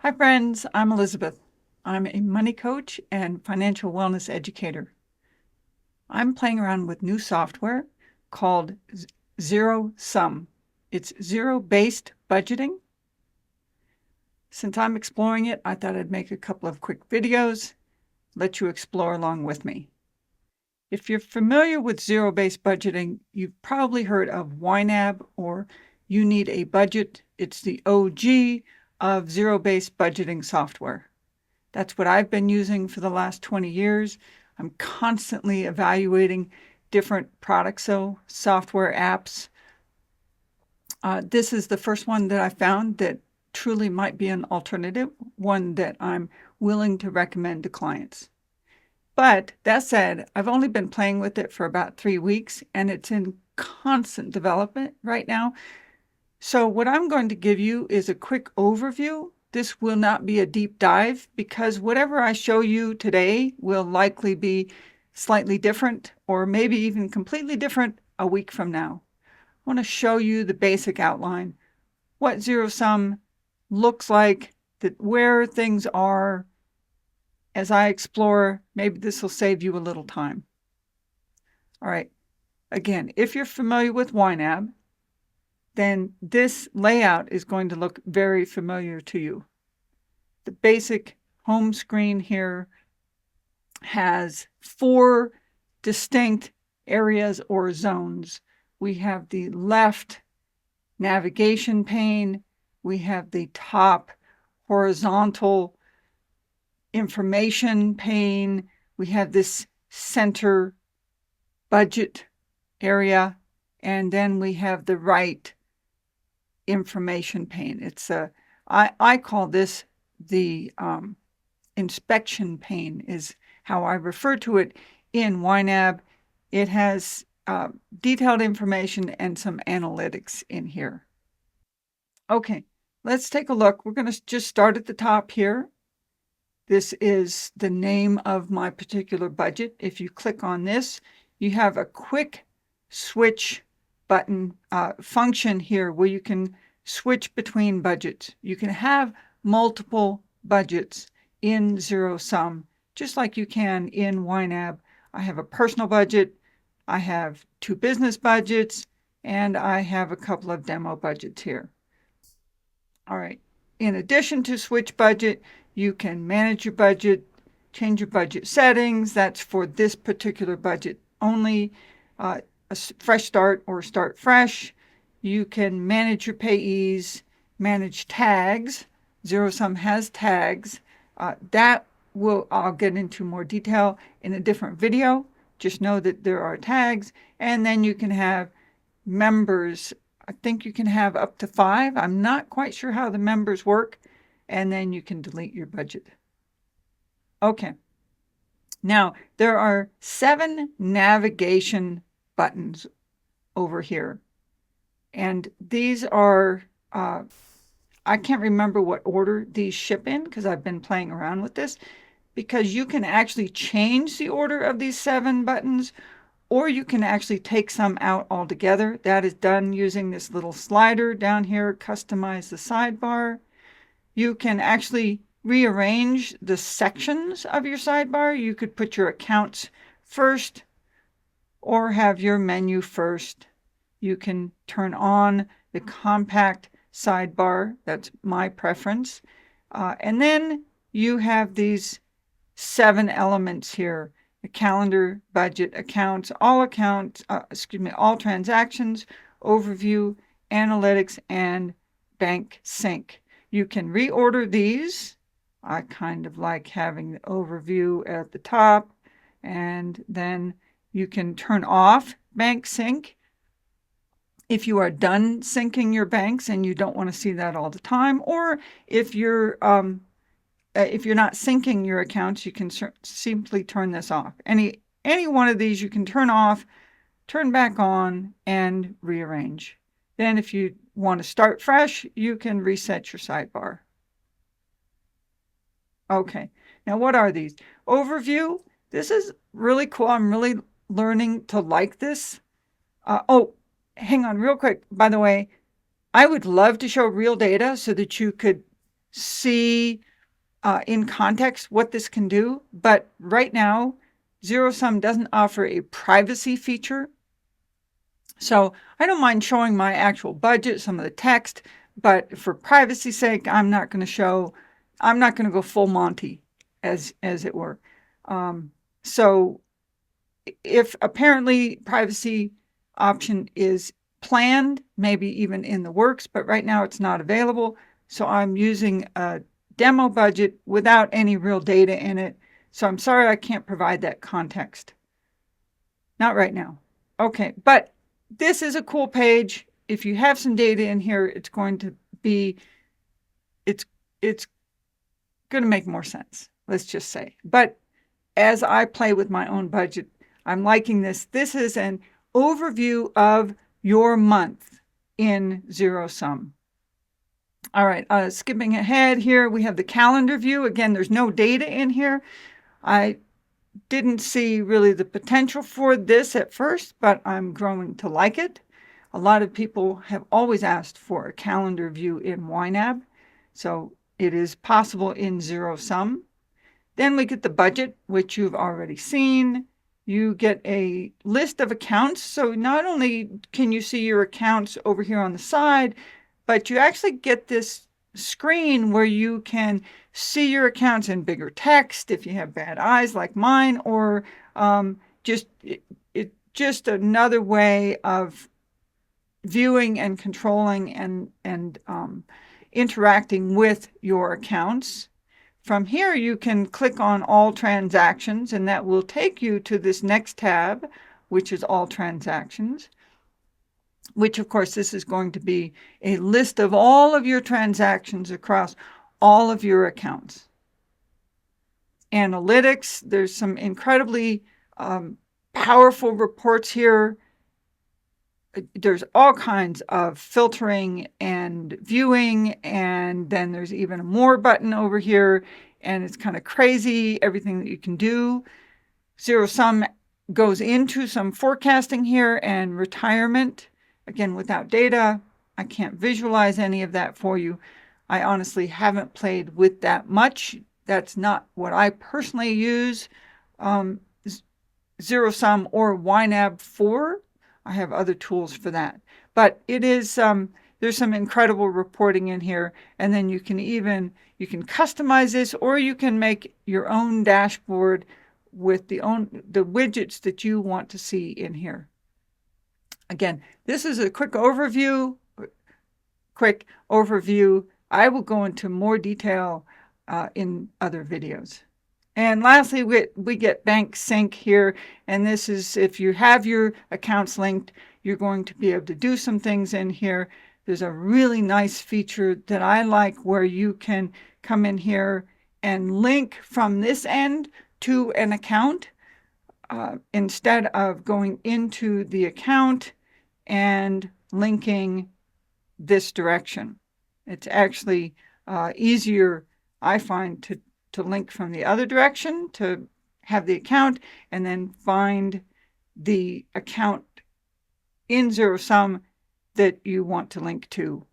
Hi friends, I'm Elizabeth. I'm a money coach and financial wellness educator. I'm playing around with new software called Zerosum. It's zero-based budgeting. Since I'm exploring it, I thought I'd make a couple of quick videos, let you explore along with me. If you're familiar with zero-based budgeting, you've probably heard of YNAB or You Need a Budget. It's the OG of zero-based budgeting software. That's what I've been using for the last 20 years. I'm constantly evaluating different products, software apps. This is the first one that I found that truly might be an alternative, one that I'm willing to recommend to clients. But that said, I've only been playing with it for about 3 weeks, and it's in constant development right now. So what I'm going to give you is a quick overview. This will not be a deep dive because whatever I show you today will likely be slightly different or maybe even completely different a week from now. I want to show you the basic outline, what zero-sum looks like, where things are. As I explore, maybe this will save you a little time. All right. Again, if you're familiar with YNAB, then this layout is going to look very familiar to you. The basic home screen here has 4 distinct areas or zones. We have the left navigation pane. We have the top horizontal information pane. We have this center budget area, and then we have the right information pane. I call this the inspection pane is how I refer to it in YNAB. It has detailed information and some analytics in here. Okay, let's take a look. We're going to just start at the top here. This is the name of my particular budget. If you click on this, you have a quick switch button function here where you can switch between budgets. You can have multiple budgets in zero-sum, just like you can in YNAB. I have a personal budget, I have 2 business budgets, and I have a couple of demo budgets here. All right. In addition to switch budget, you can manage your budget, change your budget settings. That's for this particular budget only. A fresh start or start fresh. You can manage your payees, manage tags. Zero-sum has tags. I'll get into more detail in a different video. Just know that there are tags. And then you can have members. I think you can have up to 5. I'm not quite sure how the members work. And then you can delete your budget. Okay. Now, there are 7 navigation buttons over here. And these are, I can't remember what order these ship in because I've been playing around with this, because you can actually change the order of these 7 buttons, or you can actually take some out altogether. That is done using this little slider down here, customize the sidebar. You can actually rearrange the sections of your sidebar. You could put your accounts first or have your menu first. You can turn on the compact sidebar. That's my preference. And then you have these 7 elements here: the calendar, budget, accounts, all transactions, overview, analytics, and bank sync. You can reorder these. I kind of like having the overview at the top, and then you can turn off bank sync if you are done syncing your banks and you don't want to see that all the time, or if you're not syncing your accounts, you can simply turn this off. Any one of these you can turn off, turn back on, and rearrange. Then if you want to start fresh, you can reset your sidebar. Okay, now what are these? Overview. This is really cool. I'm really learning to like this. Oh, hang on real quick. By the way, I would love to show real data so that you could see in context what this can do. But right now, Zerosum doesn't offer a privacy feature. So I don't mind showing my actual budget, some of the text, but for privacy's sake, I'm not going to go full Monty, as it were. So if apparently privacy option is planned, maybe even in the works, but right now it's not available. So I'm using a demo budget without any real data in it. So I'm sorry I can't provide that context. Not right now. Okay, but this is a cool page. If you have some data in here, it's going to make more sense, let's just say. But as I play with my own budget, I'm liking this. This is an overview of your month in Zerosum. All right, skipping ahead here, we have the calendar view. Again, there's no data in here. I didn't see really the potential for this at first, but I'm growing to like it. A lot of people have always asked for a calendar view in YNAB, so it is possible in Zerosum. Then we get the budget, which you've already seen. You get a list of accounts. So not only can you see your accounts over here on the side, but you actually get this screen where you can see your accounts in bigger text if you have bad eyes like mine, or just another way of viewing and controlling and interacting with your accounts. From here, you can click on all transactions, and that will take you to this next tab, which is all transactions, which of course, this is going to be a list of all of your transactions across all of your accounts. Analytics, there's some incredibly powerful reports here. There's all kinds of filtering and viewing, and then there's even a more button over here, and it's kind of crazy, everything that you can do. Zerosum goes into some forecasting here and retirement. Again, without data, I can't visualize any of that for you. I honestly haven't played with that much. That's not what I personally use. Zerosum or YNAB 4. I have other tools for that. But it is, there's some incredible reporting in here. And then you can customize this, or you can make your own dashboard with the widgets that you want to see in here. Again, this is a quick overview. I will go into more detail in other videos. And lastly, we get bank sync here. And this is if you have your accounts linked, you're going to be able to do some things in here. There's a really nice feature that I like where you can come in here and link from this end to an account instead of going into the account and linking this direction. It's actually easier, I find, to link from the other direction, to have the account and then find the account in Zerosum that you want to link to.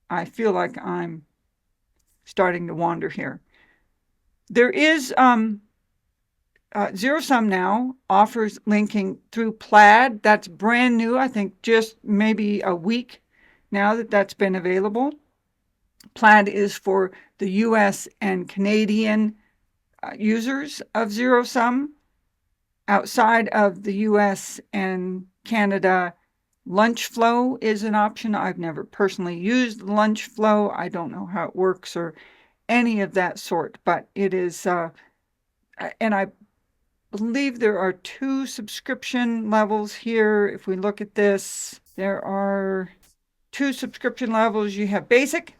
I feel like I'm starting to wander here. There is Zerosum now offers linking through Plaid. That's brand new. I think just maybe a week now that that's been available. Plaid is for the US and Canadian users of Zerosum. Outside of the US and Canada, LunchFlow is an option. I've never personally used LunchFlow. I don't know how it works or any of that sort, but it is, and I believe there are 2 subscription levels here. If we look at this, there are 2 subscription levels. You have Basic,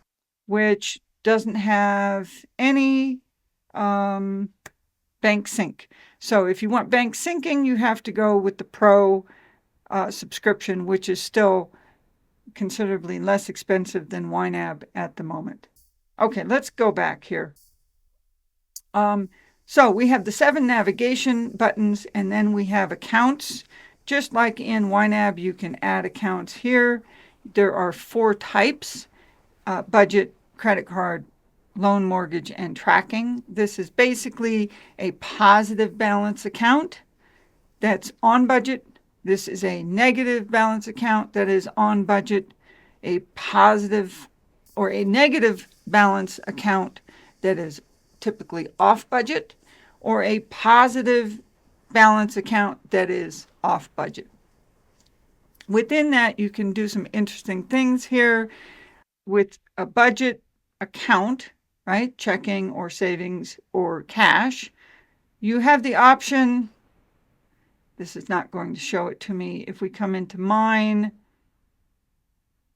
which doesn't have any bank sync. So if you want bank syncing, you have to go with the Pro subscription, which is still considerably less expensive than YNAB at the moment. Okay, let's go back here. So we have the 7 navigation buttons, and then we have accounts. Just like in YNAB, you can add accounts here. There are 4 types: budget, credit card, loan, mortgage, and tracking. This is basically a positive balance account that's on budget. This is a negative balance account that is on budget. A positive or a negative balance account that is typically off budget, or a positive balance account that is off budget. Within that, you can do some interesting things here with a budget account, right? Checking or savings or cash. You have the option, this is not going to show it to me. If we come into mine,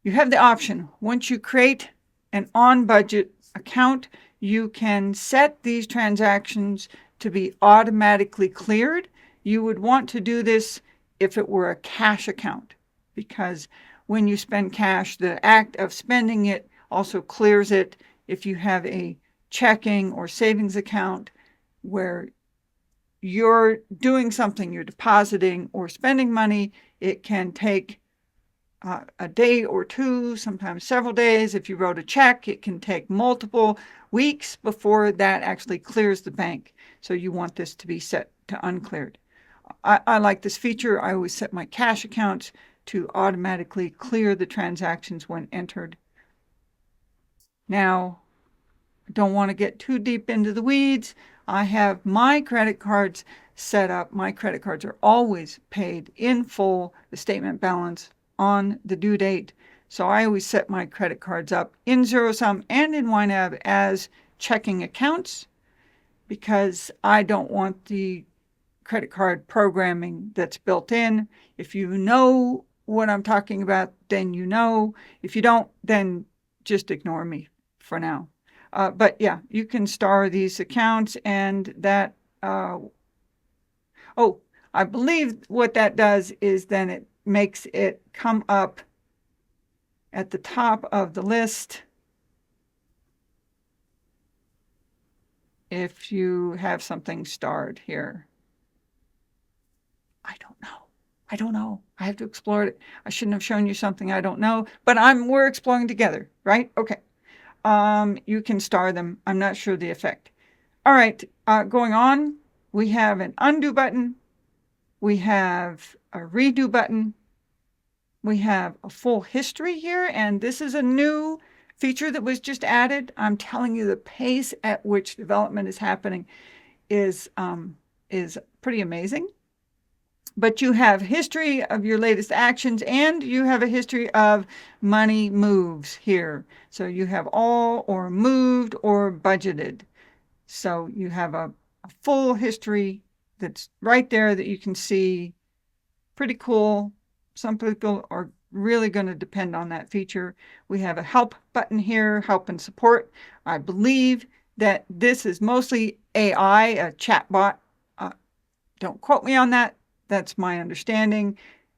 you have the option. Once you create an on-budget account, you can set these transactions to be automatically cleared. You would want to do this if it were a cash account, because when you spend cash, the act of spending it also clears it. If you have a checking or savings account where you're doing something, you're depositing or spending money, it can take a day or two, sometimes several days. If you wrote a check, it can take multiple weeks before that actually clears the bank. So you want this to be set to uncleared. I like this feature. I always set my cash accounts to automatically clear the transactions when entered. Now, I don't want to get too deep into the weeds. I have my credit cards set up. My credit cards are always paid in full, the statement balance on the due date. So I always set my credit cards up in Zerosum and in YNAB as checking accounts, because I don't want the credit card programming that's built in. If you know what I'm talking about, then you know. If you don't, then just ignore me for now. But yeah, you can star these accounts, and that, I believe what that does is then it makes it come up at the top of the list if you have something starred here. I don't know. I have to explore it. I shouldn't have shown you something I don't know, but we're exploring together, right? Okay. You can star them. I'm not sure the effect. All right, going on, we have an undo button. We have a redo button. We have a full history here, and this is a new feature that was just added. I'm telling you, the pace at which development is happening is pretty amazing. But you have history of your latest actions, and you have a history of money moves here. So you have all or moved or budgeted. So you have a full history that's right there that you can see. Pretty cool. Some people are really going to depend on that feature. We have a help button here, help and support. I believe that this is mostly AI, a chatbot. Don't quote me on that. That's my understanding.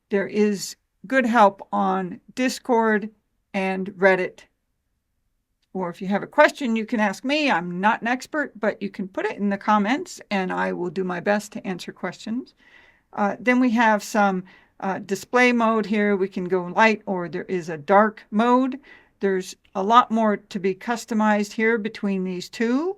There is good help on Discord and Reddit. Or if you have a question, you can ask me. I'm not an expert, but you can put it in the comments, and I will do my best to answer questions. Then we have some display mode here. We can go light, or there is a dark mode. There's a lot more to be customized here between these two.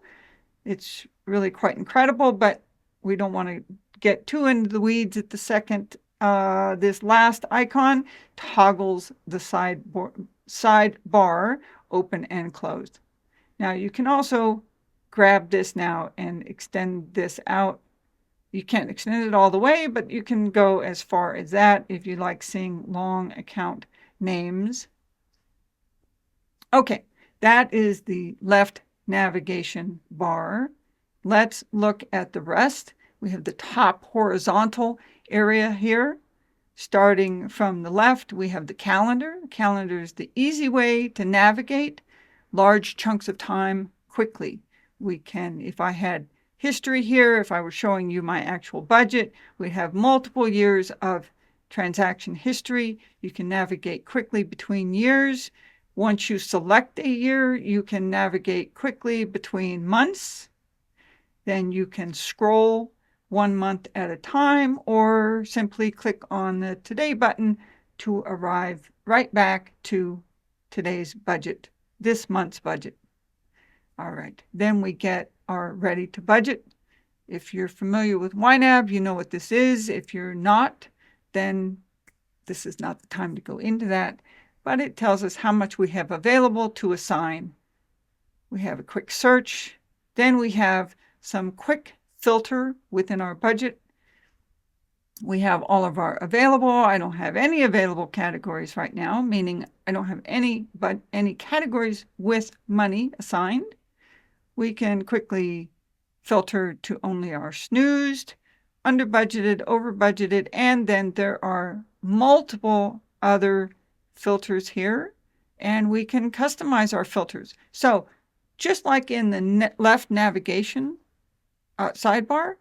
It's really quite incredible, but we don't want to get too into the weeds at the second. This last icon toggles the sidebar open and closed. Now you can also grab this now and extend this out. You can't extend it all the way, but you can go as far as that if you like seeing long account names. Okay, that is the left navigation bar. Let's look at the rest. We have the top horizontal area here. Starting from the left, we have the calendar. Calendar is the easy way to navigate large chunks of time quickly. We can, if I had history here, if I were showing you my actual budget, we'd have multiple years of transaction history. You can navigate quickly between years. Once you select a year, you can navigate quickly between months. Then you can scroll 1 month at a time, or simply click on the Today button to arrive right back to today's budget, this month's budget. All right, then we get our ready to budget. If you're familiar with YNAB, you know what this is. If you're not, then this is not the time to go into that, but it tells us how much we have available to assign. We have a quick search. Then we have some quick filter within our budget. We have all of our available. I don't have any available categories right now, meaning I don't have any categories with money assigned. We can quickly filter to only our snoozed, under budgeted, over budgeted, and then there are multiple other filters here, and we can customize our filters. So just like in the left navigation sidebar,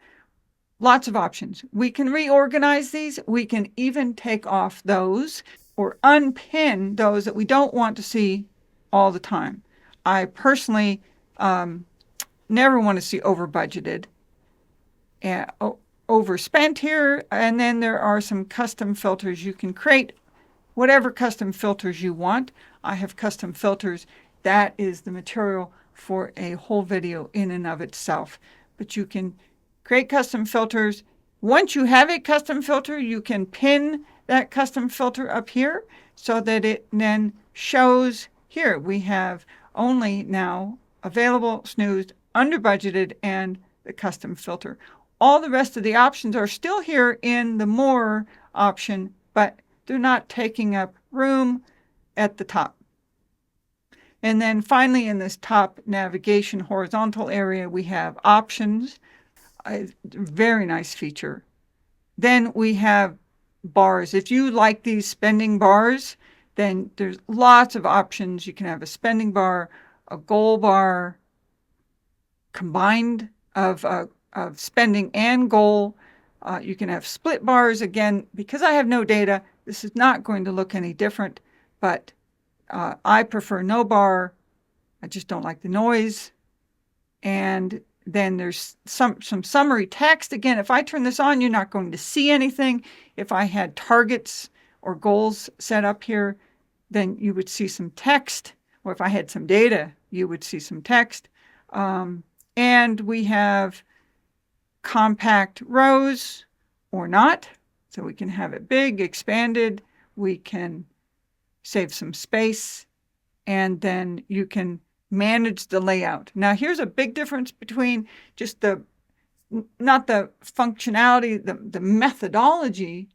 lots of options. We can reorganize these. We can even take off those or unpin those that we don't want to see all the time. I personally never want to see over budgeted and overspent here. And then there are some custom filters. You can create whatever custom filters you want. I have custom filters. That is the material for a whole video in and of itself. But you can create custom filters. Once you have a custom filter, you can pin that custom filter up here so that it then shows here. We have only now available, snoozed, under budgeted, and the custom filter. All the rest of the options are still here in the more option, but they're not taking up room at the top. And then finally, in this top navigation horizontal area, we have options. A very nice feature. Then we have bars. If you like these spending bars, then there's lots of options. You can have a spending bar, a goal bar, combined of spending and goal. You can have split bars. Again, because I have no data, this is not going to look any different, but I prefer no bar. I just don't like the noise. And then there's some summary text. Again, if I turn this on, you're not going to see anything. If I had targets or goals set up here, then you would see some text. Or if I had some data, you would see some text. And we have compact rows or not. So we can have it big, expanded. We can save some space. And then you can manage the layout. Now, here's a big difference between just not the functionality, the methodology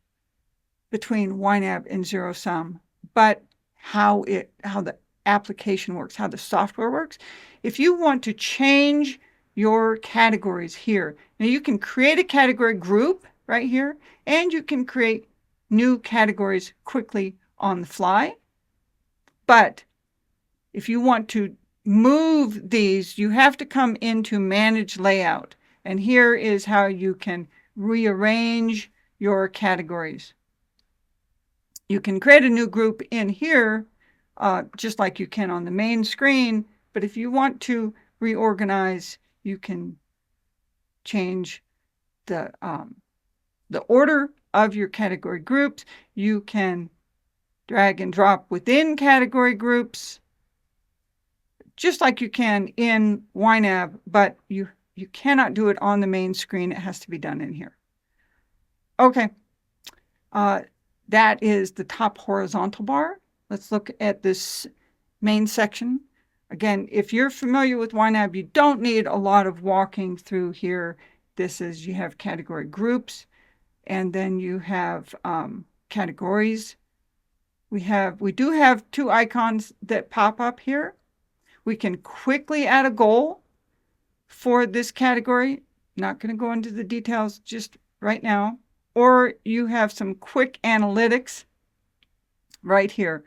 between YNAB and Zerosum, but how the application works, how the software works. If you want to change your categories here, now you can create a category group right here, and you can create new categories quickly on the fly. But if you want to move these, you have to come into Manage Layout. And here is how you can rearrange your categories. You can create a new group in here, just like you can on the main screen. But if you want to reorganize, you can change the order of your category groups. You can drag and drop within category groups, just like you can in YNAB, but you cannot do it on the main screen. It has to be done in here. Okay, that is the top horizontal bar. Let's look at this main section. Again, if you're familiar with YNAB, you don't need a lot of walking through here. This is, you have category groups, and then you have categories. We do have two icons that pop up here. We can quickly add a goal for this category. Not going to go into the details just right now. Or you have some quick analytics right here.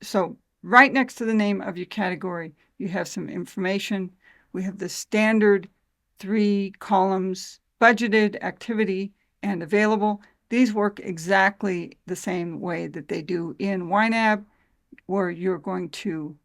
So right next to the name of your category, you have some information. We have the standard 3 columns: budgeted, activity, and available. These work exactly the same way that they do in YNAB, where you're going to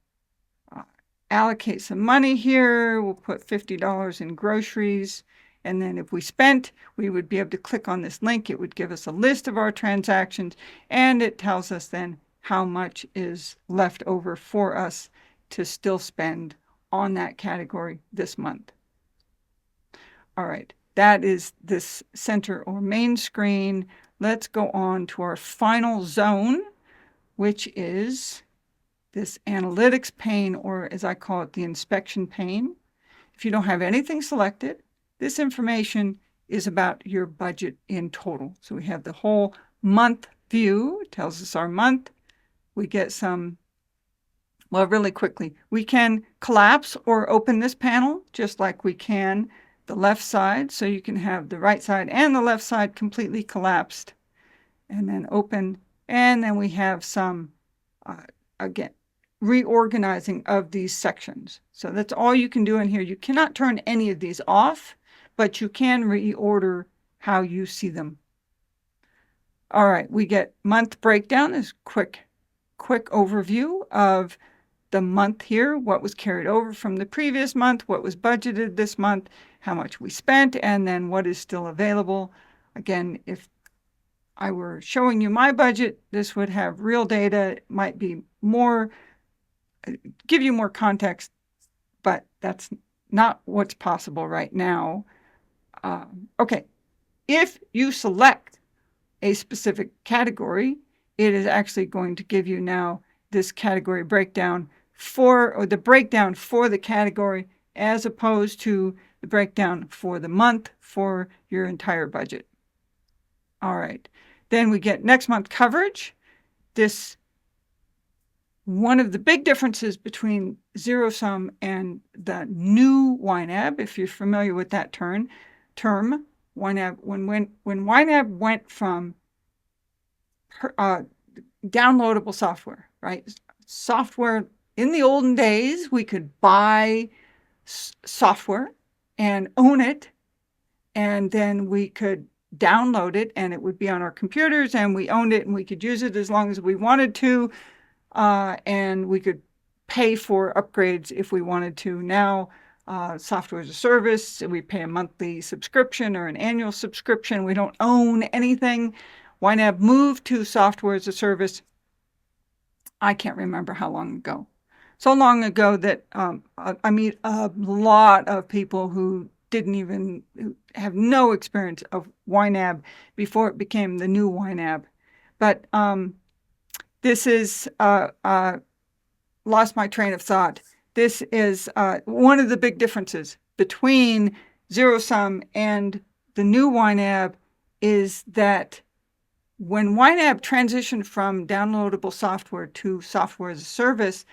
allocate some money here. We'll put $50 in groceries. And then if we spent, we would be able to click on this link. It would give us a list of our transactions, and it tells us then how much is left over for us to still spend on that category this month. All right, that is this center or main screen. Let's go on to our final zone, which is this analytics pane, or as I call it, the inspection pane. If you don't have anything selected, this information is about your budget in total. So we have the whole month view. It tells us our month. We get some, well, really quickly, we can collapse or open this panel just like we can the left side. So you can have the right side and the left side completely collapsed and then open. And then we have some, again, reorganizing of these sections. So that's all you can do in here. You cannot turn any of these off, but you can reorder how you see them. All right, we get month breakdown, this quick overview of the month here, what was carried over from the previous month, what was budgeted this month, how much we spent, and then what is still available. Again, if I were showing you my budget, this would have real data. It might be more, give you more context, but that's not what's possible right now. Okay, if you select a specific category, it is actually going to give you now this category breakdown or the breakdown for the category as opposed to the breakdown for the month for your entire budget. All right, then we get next month coverage. This one of the big differences between Zerosum and the new YNAB, if you're familiar with that term, YNAB, when YNAB went from downloadable software, right? Software in the olden days, we could buy software and own it, and then we could download it and it would be on our computers and we owned it and we could use it as long as we wanted to, and we could pay for upgrades if we wanted to. Now, software as a service, we pay a monthly subscription or an annual subscription. We don't own anything. YNAB moved to software as a service. I can't remember how long ago. So long ago that I meet a lot of people who who have no experience of YNAB before it became the new YNAB. But this is, lost my train of thought. This is one of the big differences between Zerosum and the new YNAB is that when YNAB transitioned from downloadable software to software as a service,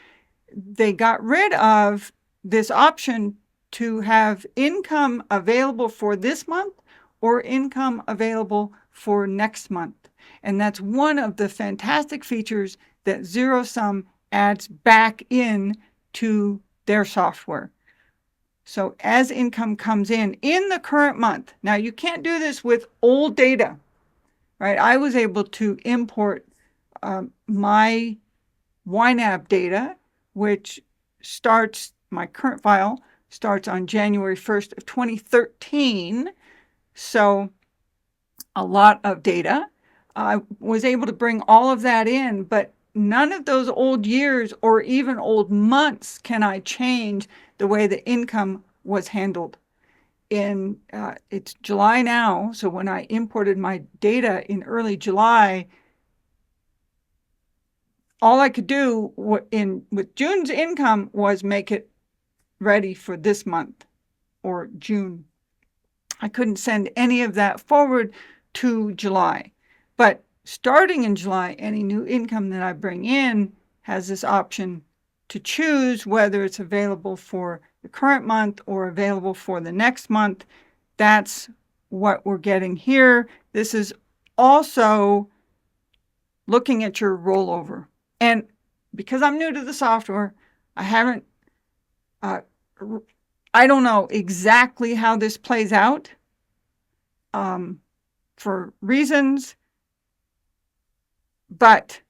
they got rid of this option to have income available for this month or income available for next month. And that's one of the fantastic features that Zerosum adds back in to their software. So as income comes in the current month, now you can't do this with old data, right? I was able to import my YNAB data, which starts, my current file starts on January 1st of 2013. So a lot of data. I was able to bring all of that in, but none of those old years or even old months can I change the way the income was handled. It's July now, so when I imported my data in early July, all I could do with June's income was make it ready for this month or June. I couldn't send any of that forward to July. But starting in July, any new income that I bring in has this option to choose whether it's available for the current month or available for the next month. That's what we're getting here. This is also looking at your rollover. And because I'm new to the software, I don't know exactly how this plays out for reasons. But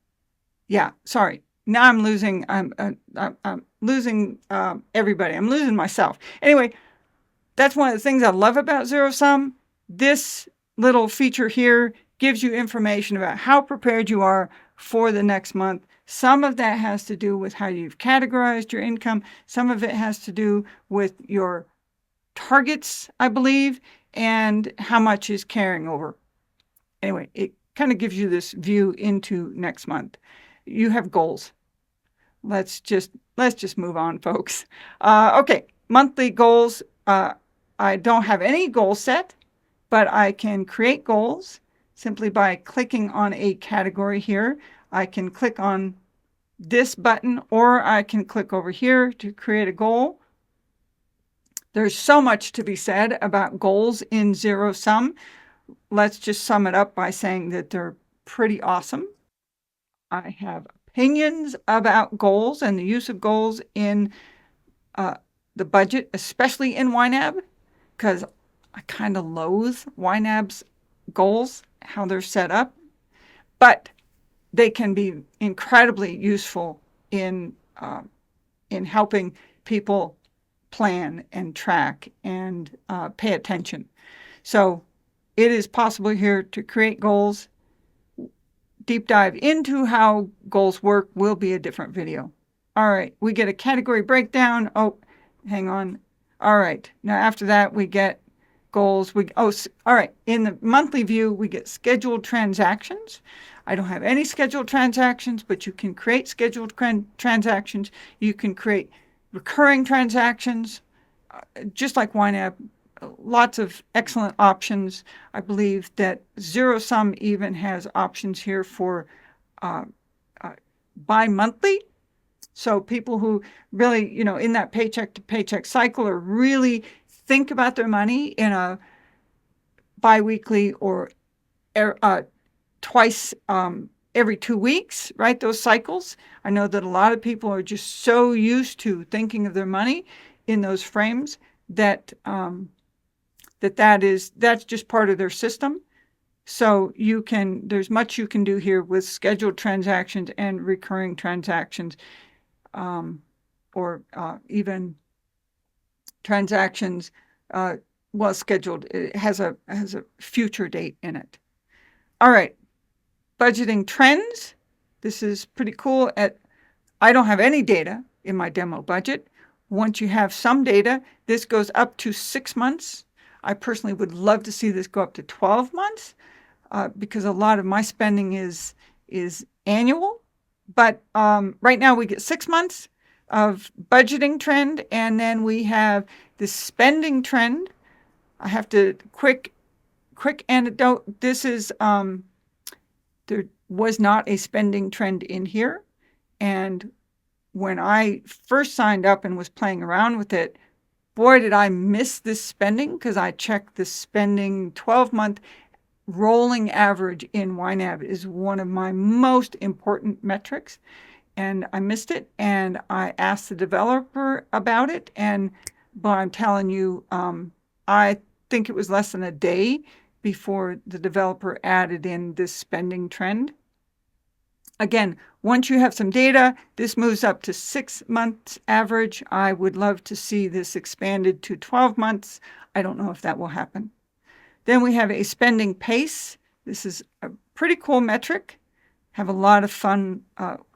yeah, sorry. Now I'm losing everybody. I'm losing myself. Anyway, that's one of the things I love about Zerosum. This little feature here gives you information about how prepared you are for the next month. Some of that has to do with how you've categorized your income. Some of it has to do with your targets, I believe, and how much is carrying over. Anyway, it kind of gives you this view into next month. You have goals. Let's just move on, folks. Okay, monthly goals. I don't have any goal set, but I can create goals simply by clicking on a category here. I can click on this button, or I can click over here to create a goal. There's so much to be said about goals in Zerosum. Let's just sum it up by saying that they're pretty awesome. I have opinions about goals and the use of goals in the budget, especially in YNAB, because I kind of loathe YNAB's goals, how they're set up, but they can be incredibly useful in helping people plan and track and pay attention. So it is possible here to create goals. Deep dive into how goals work will be a different video. All right, we get a category breakdown. Oh, hang on. All right, now after that we get goals. All right, in the monthly view we get scheduled transactions. I don't have any scheduled transactions, but you can create scheduled transactions. You can create recurring transactions, just like YNAB. Lots of excellent options. I believe that Zerosum even has options here for bi-monthly. So people who really, in that paycheck to paycheck cycle, or really think about their money in a bi-weekly or twice every 2 weeks, right? Those cycles. I know that a lot of people are just so used to thinking of their money in those frames that that's just part of their system. So there's much you can do here with scheduled transactions and recurring transactions, or even transactions scheduled. It has a future date in it. All right, budgeting trends. This is pretty cool. I don't have any data in my demo budget. Once you have some data, this goes up to 6 months. I personally would love to see this go up to 12 months because a lot of my spending is annual. But right now we get 6 months of budgeting trend, and then we have the spending trend. I have to quick anecdote. This is there was not a spending trend in here, and when I first signed up and was playing around with it, boy, did I miss this spending, because I checked the spending 12-month rolling average in YNAB is one of my most important metrics, and I missed it, and I asked the developer about it, but I'm telling you, I think it was less than a day before the developer added in this spending trend. Again, once you have some data, this moves up to 6 months average. I would love to see this expanded to 12 months. I don't know if that will happen. Then we have a spending pace. This is a pretty cool metric. Have a lot of fun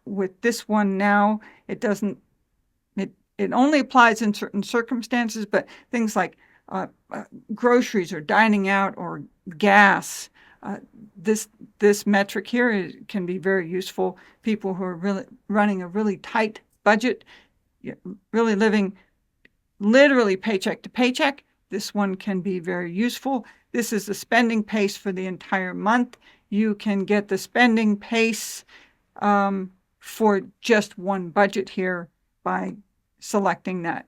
with this one now. It only applies in certain circumstances, but things like groceries or dining out or gas, this metric here can be very useful. People who are really running a really tight budget, really living literally paycheck to paycheck, this one can be very useful. This is the spending pace for the entire month. You can get the spending pace for just one budget here by selecting that,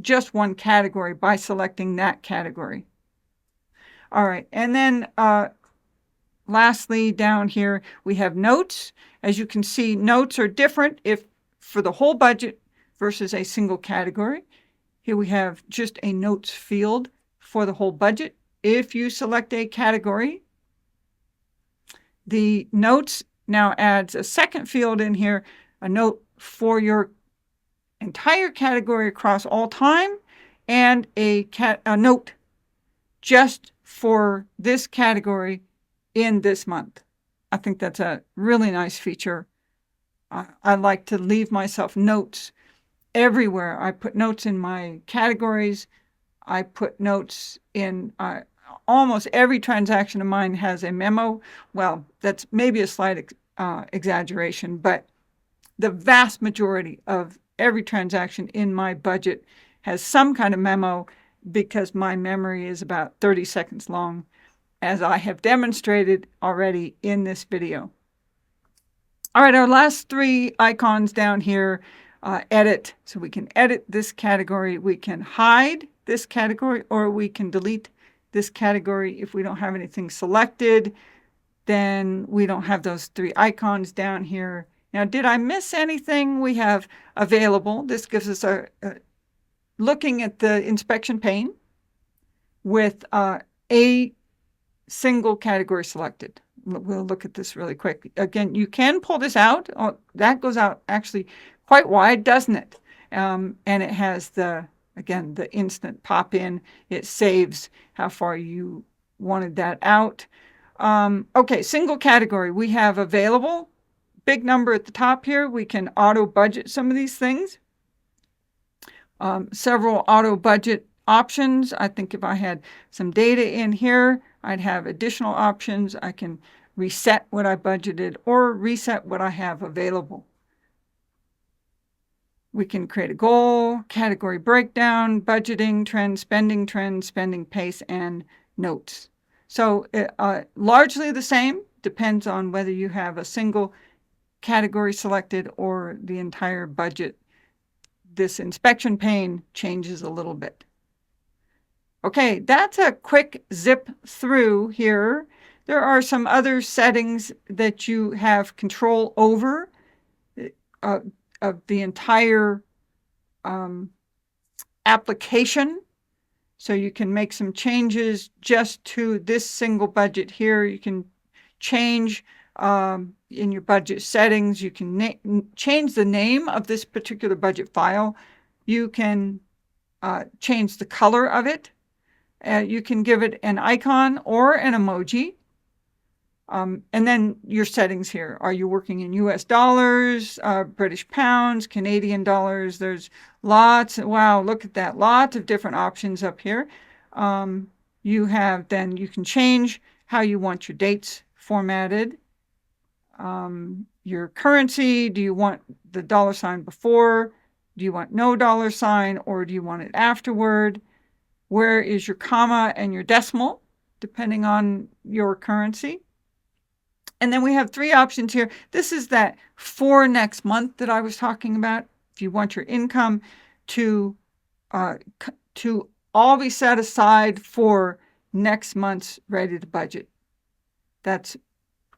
just one category by selecting that category. All right, and then lastly, down here, we have notes. As you can see, notes are different if for the whole budget versus a single category. Here we have just a notes field for the whole budget. If you select a category, the notes now adds a second field in here, a note for your entire category across all time, and a note just for this category in this month. I think that's a really nice feature. I like to leave myself notes everywhere. I put notes in my categories. I put notes in almost every transaction of mine has a memo. Well, that's maybe a slight exaggeration, but the vast majority of every transaction in my budget has some kind of memo because my memory is about 30 seconds long, as I have demonstrated already in this video. All right, our last three icons down here, edit. So we can edit this category, we can hide this category, or we can delete this category. If we don't have anything selected, then we don't have those three icons down here. Now, did I miss anything? We have available. This gives us a looking at the inspection pane with a single category selected. We'll look at this really quick. Again, you can pull this out. Oh, that goes out actually quite wide, doesn't it? And it has again, the instant pop in. It saves how far you wanted that out. Okay, single category. We have available, big number at the top here. We can auto budget some of these things. Several auto budget options. I think if I had some data in here, I'd have additional options. I can reset what I budgeted or reset what I have available. We can create a goal, category breakdown, budgeting trend, spending pace, and notes. So largely the same, depends on whether you have a single category selected or the entire budget. This inspection pane changes a little bit. Okay, that's a quick zip through here. There are some other settings that you have control over of the entire application. So you can make some changes just to this single budget here. You can change in your budget settings. You can change the name of this particular budget file. You can change the color of it. You can give it an icon or an emoji. And then your settings here. Are you working in US dollars, British pounds, Canadian dollars? There's lots. Wow, look at that. Lots of different options up here. You can change how you want your dates formatted. Your currency, do you want the $ before? Do you want no $, or do you want it afterward? Where is your comma and your decimal, depending on your currency? And then we have three options here. This is that for next month that I was talking about. If you want your income to all be set aside for next month's ready to budget. That's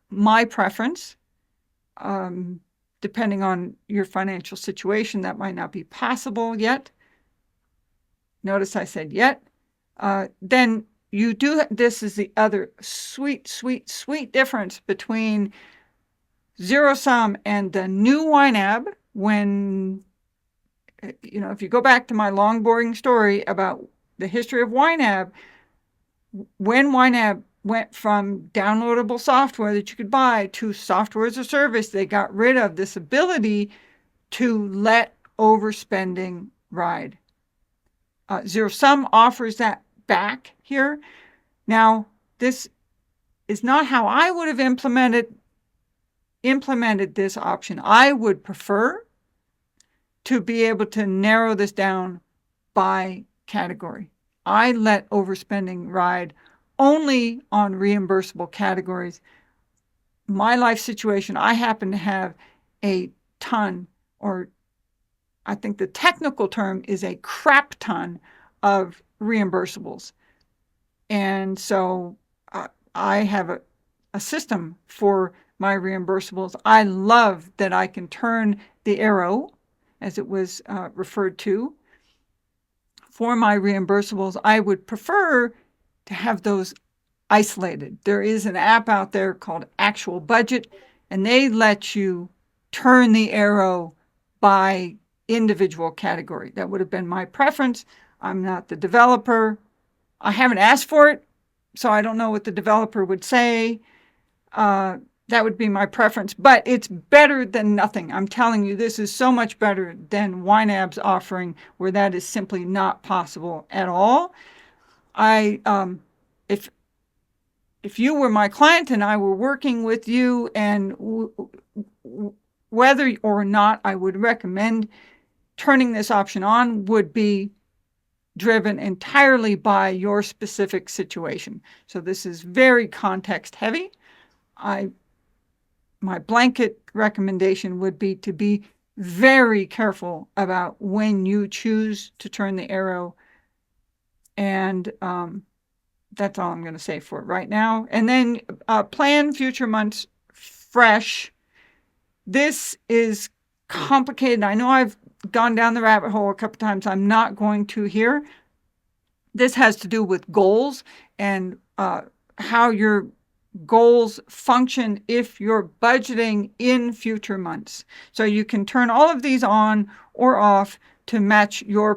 my preference. Depending on your financial situation, that might not be possible yet. Notice I said yet. Then you do, this is the other sweet difference between Zerosum and the new YNAB. When, if you go back to my long, boring story about the history of YNAB, when YNAB went from downloadable software that you could buy to software as a service, they got rid of this ability to let overspending ride. Zerosum offers that back here. Now, this is not how I would have implemented this option. I would prefer to be able to narrow this down by category. I let overspending ride only on reimbursable categories. My life situation, I happen to have a ton, or I think the technical term is a crap ton of reimbursables. And so I have a system for my reimbursables. I love that I can turn the arrow, as it was referred to, for my reimbursables. I would prefer to have those isolated. There is an app out there called Actual Budget, and they let you turn the arrow by individual category. That would have been my preference. I'm not the developer. I haven't asked for it, so I don't know what the developer would say. That would be my preference, but it's better than nothing. I'm telling you, this is so much better than YNAB's offering, where that is simply not possible at all. If you were my client and I were working with you, and whether or not I would recommend turning this option on would be driven entirely by your specific situation. So this is very context heavy. My blanket recommendation would be to be very careful about when you choose to turn the arrow. And that's all I'm going to say for it right now. And then plan future months fresh. This is complicated. I know I've gone down the rabbit hole a couple times. I'm not going to here. This has to do with goals and how your goals function if you're budgeting in future months. So you can turn all of these on or off to match your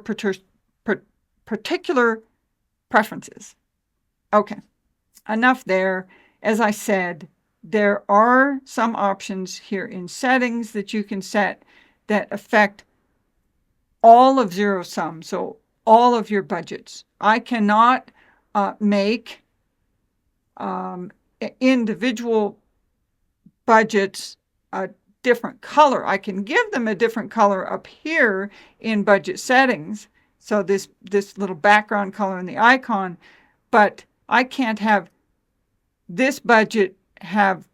particular preferences. Okay, enough there. As I said, there are some options here in settings that you can set that affect all of Zerosum, so all of your budgets. I cannot make individual budgets a different color. I can give them a different color up here in budget settings. So this little background color in the icon, but I can't have this budget have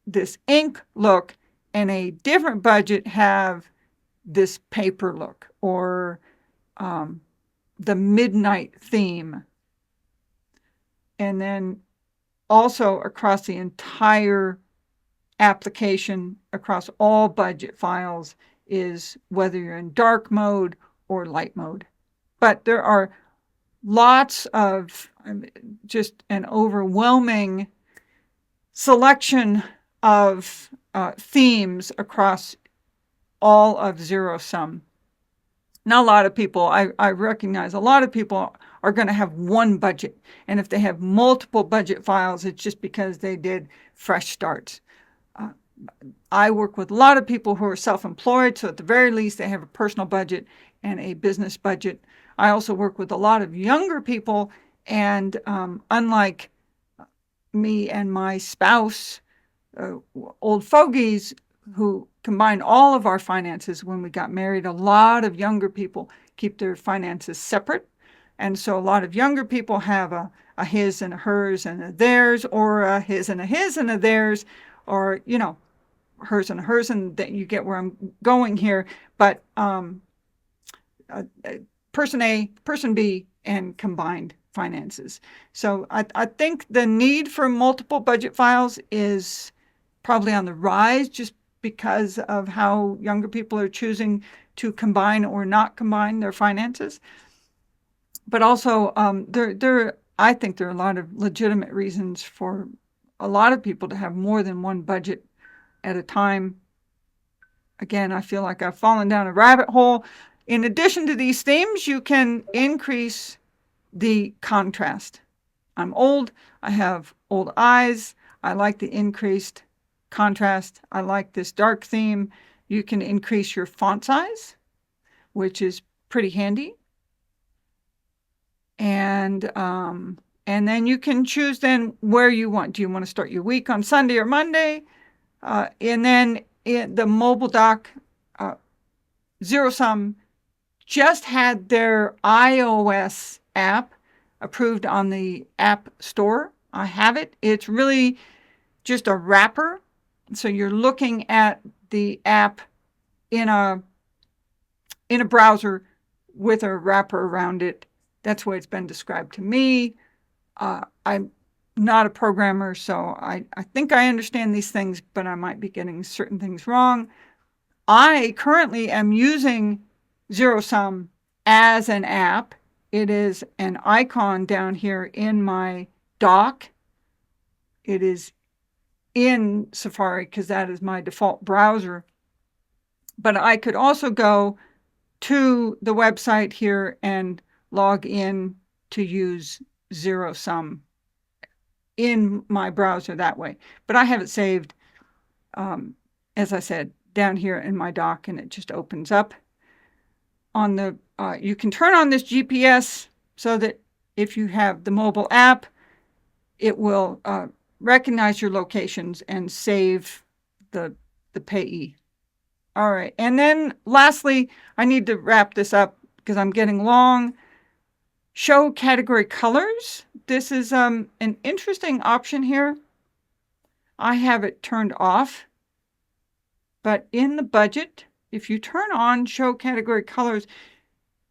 this ink look and a different budget have this paper look, or the midnight theme. And then also across the entire application, across all budget files, is whether you're in dark mode or light mode. But there are lots of, just an overwhelming selection of themes across all of Zerosum. Now, a lot of people, I recognize a lot of people are going to have one budget. And if they have multiple budget files, it's just because they did fresh starts. I work with a lot of people who are self-employed, so at the very least, they have a personal budget and a business budget. I also work with a lot of younger people, and unlike me and my spouse, old fogies who combined all of our finances when we got married, a lot of younger people keep their finances separate. And so a lot of younger people have a his and a hers and a theirs, or a his and a theirs, or, hers and a hers, and that you get where I'm going here. But person A, person B, and combined finances. So I think the need for multiple budget files is probably on the rise, just because of how younger people are choosing to combine or not combine their finances. But also, I think there are a lot of legitimate reasons for a lot of people to have more than one budget at a time. Again, I feel like I've fallen down a rabbit hole. In addition to these themes, you can increase the contrast. I'm old. I have old eyes. I like the increased contrast. I like this dark theme. You can increase your font size, which is pretty handy. And then you can choose then where you want. Do you want to start your week on Sunday or Monday? And then the mobile dock, Zerosum just had their iOS app approved on the App Store. I have it. It's really just a wrapper. So you're looking at the app in a browser with a wrapper around it. That's the way it's been described to me. I'm not a programmer, so I think I understand these things, but I might be getting certain things wrong. I currently am using Zerosum as an app. It is an icon down here in my dock. It is in Safari because that is my default browser. But I could also go to the website here and log in to use Zerosum in my browser that way. But I have it saved as I said, down here in my dock, and it just opens up. On the you can turn on this GPS so that if you have the mobile app, it will recognize your locations and save the payee. All right, and then lastly, I need to wrap this up because I'm getting long. Show category colors. This is an interesting option here. I have it turned off, but in the budget, if you turn on show category colors,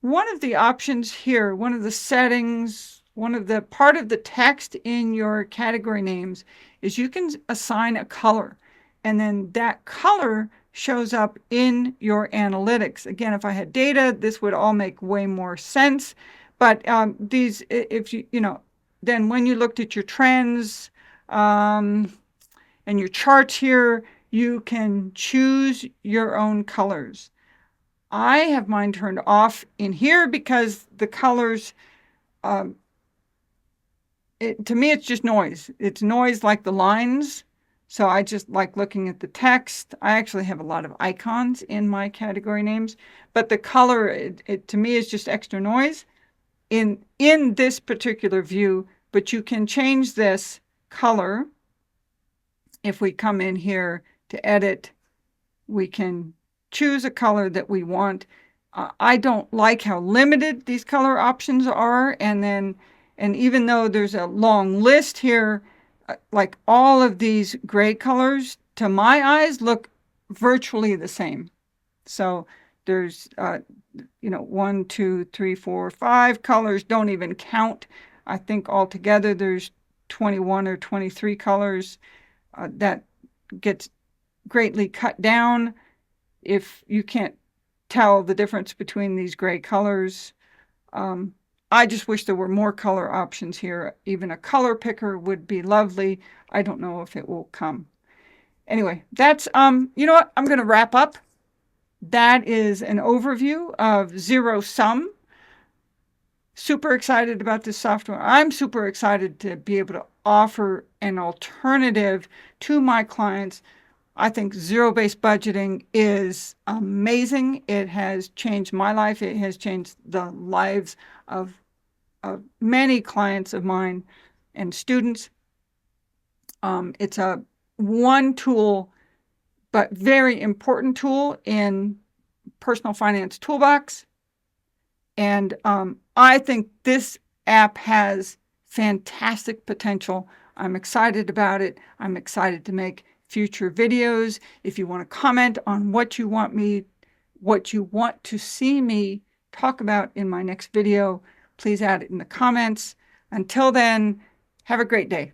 one of the options here, one of the settings, one of the part of the text in your category names is you can assign a color, and then that color shows up in your analytics. Again, if I had data, this would all make way more sense. But these, if then when you looked at your trends and your charts here, you can choose your own colors. I have mine turned off in here because the colors, to me, it's just noise. It's noise like the lines. So I just like looking at the text. I actually have a lot of icons in my category names, but the color, it to me is just extra noise in this particular view. But you can change this color. If we come in here to edit, we can choose a color that we want. I don't like how limited these color options are. And even though there's a long list here, like all of these gray colors, to my eyes, look virtually the same. So there's, 1, 2, 3, 4, 5 colors don't even count. I think altogether there's 21 or 23 colors. That gets greatly cut down if you can't tell the difference between these gray colors. I just wish there were more color options here. Even a color picker would be lovely. I don't know if it will come. Anyway, that's, you know what? I'm going to wrap up. That is an overview of Zerosum. Super excited about this software. I'm super excited to be able to offer an alternative to my clients. I think zero-based budgeting is amazing. It has changed my life. It has changed the lives of many clients of mine and students. It's a one tool, but very important tool in personal finance toolbox. And I think this app has fantastic potential. I'm excited about it. I'm excited to make future videos. If you want to comment on what you want to see me talk about in my next video, please add it in the comments. Until then, have a great day.